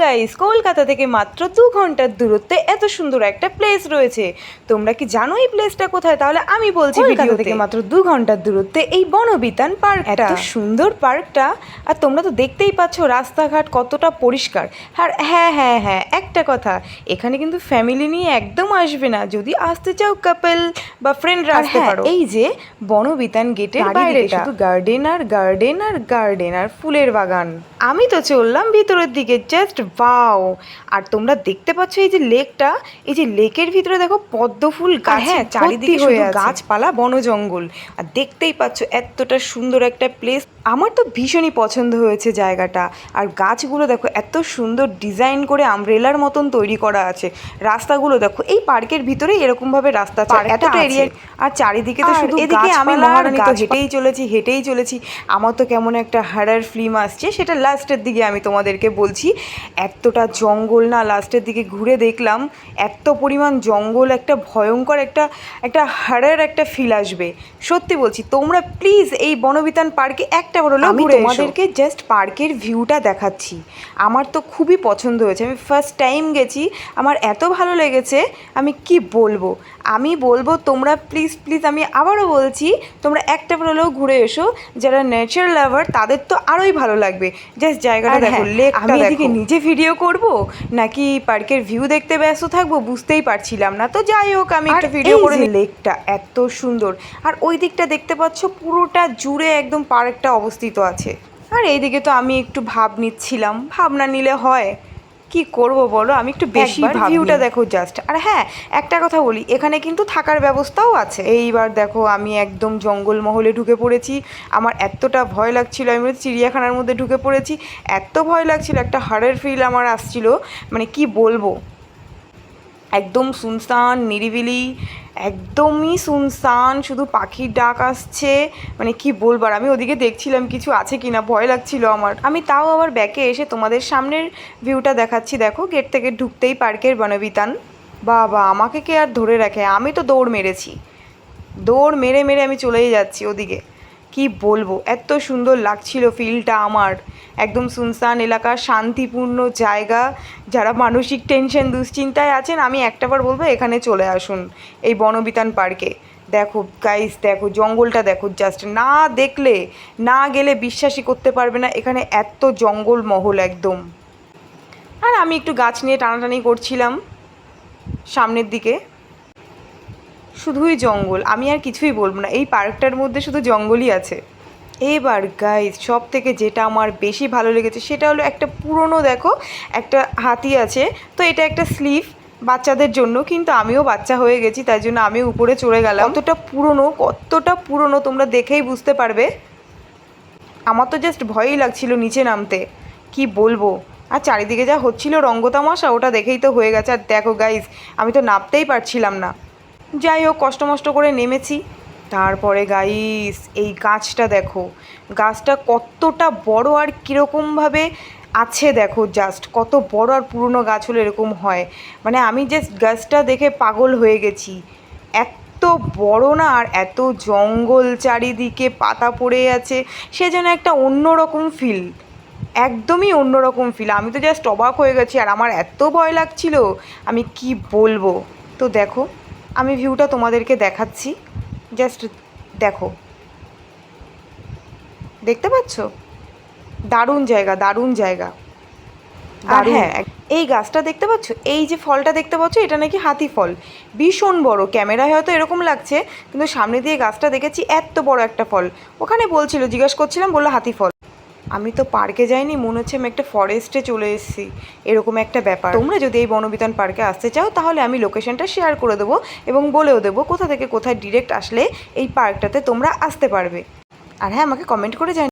Guys, Kolkata থেকে মাত্র 2 ঘন্টার দূরত্বে এত সুন্দর একটা প্লেস রয়েছে। তোমরা কি জানো এই প্লেসটা কোথায়? তাহলে আমি বলছি। কলকাতা থেকে মাত্র 2 ঘন্টার দূরত্বে এই বনবিতান পার্ক, এত সুন্দর পার্কটা। আর তোমরা তো দেখতেই পাচ্ছ রাস্তাঘাট কতটা পরিষ্কার। আর হ্যাঁ হ্যাঁ হ্যাঁ একটা কথা, এখানে কিন্তু ফ্যামিলি নিয়ে একদম আসবে না। যদি আসতে চাও কাপল বা ফ্রেন্ডরা আসতে পারো। এই যে বনবিতান গেটের বাইরে শুধু গার্ডেন আর গার্ডেন আর গার্ডেন আর ফুলের বাগান। আমি তো চললাম ভিতরের দিকে, জাস্ট ওয়াও। আর তোমরা দেখতে পাচ্ছ এই যে লেকটা, এই যে লেকের ভিতরে দেখো পদ্ম ফুল গাছ, হ্যাঁ চারিদিকে শুধু গাছপালা বন জঙ্গল। আর দেখতেই পাচ্ছ এতটা সুন্দর একটা প্লেস। আমার তো ভীষণই পছন্দ হয়েছে জায়গাটা। আর গাছগুলো দেখো এত সুন্দর ডিজাইন করে আমব্রেলার মতন তৈরি করা আছে। রাস্তাগুলো দেখো, এই পার্কের ভিতরে এরকমভাবে রাস্তা এতটা এরিয়া। আর চারিদিকে তো শুধু এদিকে আমি মহারানী তো হেঁটেই চলেছি। আমার তো কেমন একটা হরর ফিল্ম আসছে, সেটা লাস্টের দিকে আমি তোমাদেরকে বলছি। এতটা জঙ্গল না, লাস্টের দিকে ঘুরে দেখলাম এত পরিমাণ জঙ্গল, একটা ভয়ঙ্কর একটা হরর একটা ফিল আসবে। সত্যি বলছি, তোমরা প্লিজ এই বনবিতান পার্কে একটা বড় লোক ঘুরে এসো। তোমাদেরকে জাস্ট পার্কের ভিউটা দেখাচ্ছি। আমার তো খুবই পছন্দ হয়েছে। আমি ফার্স্ট টাইম গেছি, আমার এত ভালো লেগেছে আমি কি বলবো। আমি বলবো তোমরা প্লিজ প্লিজ, আমি আবারও বলছি, তোমরা একটা বড় লোক ঘুরে এসো। যারা নেচার লাভার তাদের তো আরোই ভালো লাগবে। জাস্ট জায়গাটা দেখো, লেকটা দেখো। এদিকে নিজে ভিডিও করব নাকি পার্কের ভিউ দেখতে ব্যস্ত থাকবো বুঝতেই পারছিলাম না। তো যাই হোক, আমি একটা ভিডিও করে। লেকটা এত সুন্দর, আর ওই দিকটা দেখতে পাচ্ছ পুরোটা জুড়ে একদম পার্কটা অবস্থিত আছে। আর এইদিকে তো আমি একটু ভাব নিচ্ছিলাম, ভাব না নিলে হয় কি করব বলো, আমি একটু বেশি ভিউটা দেখো জাস্ট। আর হ্যাঁ একটা কথা বলি, এখানে কিন্তু থাকার ব্যবস্থাও আছে। এইবার দেখো আমি একদম জঙ্গলমহলে ঢুকে পড়েছি। আমার এতটা ভয় লাগছিল, আমি চিড়িয়াখানার মধ্যে ঢুকে পড়েছি। এত ভয় লাগছিল, একটা হরর ফিল আমার আসছিল, মানে কি বলবো। একদম শুনশান নিরিবিলি, একদমই শুনশান, শুধু পাখির ডাক আসছে। মানে কি বলবো। আর আমি ওদিকে দেখছিলাম কিছু আছে কি না, ভয় লাগছিল আমার। আমি তাও আবার ব্যাকে এসে তোমাদের সামনের ভিউটা দেখাচ্ছি। দেখো গেট থেকে ঢুকতেই পার্কের বনবিতান। বাবা, আমাকে কে আর ধরে রাখে, আমি তো দৌড় মেরেছি। দৌড় মেরে মেরে আমি চলেই যাচ্ছি ওদিকে। কি বলবো, এত সুন্দর লাগছিল ফিলটা আমার। একদম শুনশান এলাকা, শান্তিপূর্ণ জায়গা। যারা মানসিক টেনশন দুশ্চিন্তায় আছেন, আমি একটাবার বলবো এখানে চলে আসুন এই বনবিতান পার্কে। দেখো গাইস, দেখো জঙ্গলটা দেখো, জাস্ট না দেখলে, না গেলে বিশ্বাসই করতে পারবে না এখানে এত জঙ্গলমহল একদম। আর আমি একটু গাছ নিয়ে টানাটানি করছিলাম সামনের দিকে। শুধুই জঙ্গল, আমি আর কিছুই বলবো না, এই পার্কটার মধ্যে শুধু জঙ্গলই আছে। এবার গাইস, সব থেকে যেটা আমার বেশি ভালো লেগেছে সেটা হলো একটা পুরনো, দেখো একটা হাতি আছে। তো এটা একটা স্লিপ বাচ্চাদের জন্য, কিন্তু আমিও বাচ্চা হয়ে গেছি, তাই জন্য আমি উপরে চড়ে গেলাম। কতটা পুরনো তোমরা দেখেই বুঝতে পারবে। আমার তো জাস্ট ভয়ই লাগছিল নিচে নামতে, কি বলবো। আর চারিদিকে যা হচ্ছিল রঙ্গতামাশা, ওটা দেখেই তো হয়ে গেছে। আর দেখো গাইস, আমি তো নামতেই পারছিলাম না। যাই হোক, কষ্ট মষ্ট করে নেমেছি। তারপরে গাইস, এই গাছটা দেখো, গাছটা কতটা বড় আর কীরকমভাবে আছে দেখো, জাস্ট কত বড়। আর পুরনো গাছ হলে এরকম হয়, মানে আমি জাস্ট গাছটা দেখে পাগল হয়ে গেছি। এত বড় না, আর এত জঙ্গল চারিদিকে, পাতা পড়ে আছে, সে যেন একটা অন্যরকম ফিল, একদমই অন্যরকম ফিল। আমি তো জাস্ট অবাক হয়ে গেছি, আর আমার এত ভয় লাগছিল আমি কি বলবো। তো দেখো, আমি ভিউটা তোমাদেরকে দেখাচ্ছি, জাস্ট দেখো, দেখতে পাচ্ছ? দারুণ জায়গা, দারুণ জায়গা। আর হ্যাঁ, এই গাছটা দেখতে পাচ্ছ, এই যে ফলটা দেখতে পাচ্ছ, এটা নাকি হাতি ফল। ভীষণ বড়, ক্যামেরায় হয়তো এরকম লাগছে, কিন্তু সামনে দিয়ে গাছটা দেখেছি, এত বড় একটা ফল। ওখানে বলছিল, জিজ্ঞাসা করছিলাম, বললো হাতি ফল। আমি তো পার্কে যাইনি, মনে হচ্ছে আমি একটা ফরেস্টে চলে এসেছি, এরকম একটা ব্যাপার। তোমরা যদি এই বনবিতান পার্কে আসতে চাও, তাহলে আমি লোকেশনটা শেয়ার করে দেবো এবং বলেও দেবো কোথা থেকে কোথায় ডিরেক্ট আসলে এই পার্কটাতে তোমরা আসতে পারবে। আর হ্যাঁ, আমাকে কমেন্ট করে জানিও।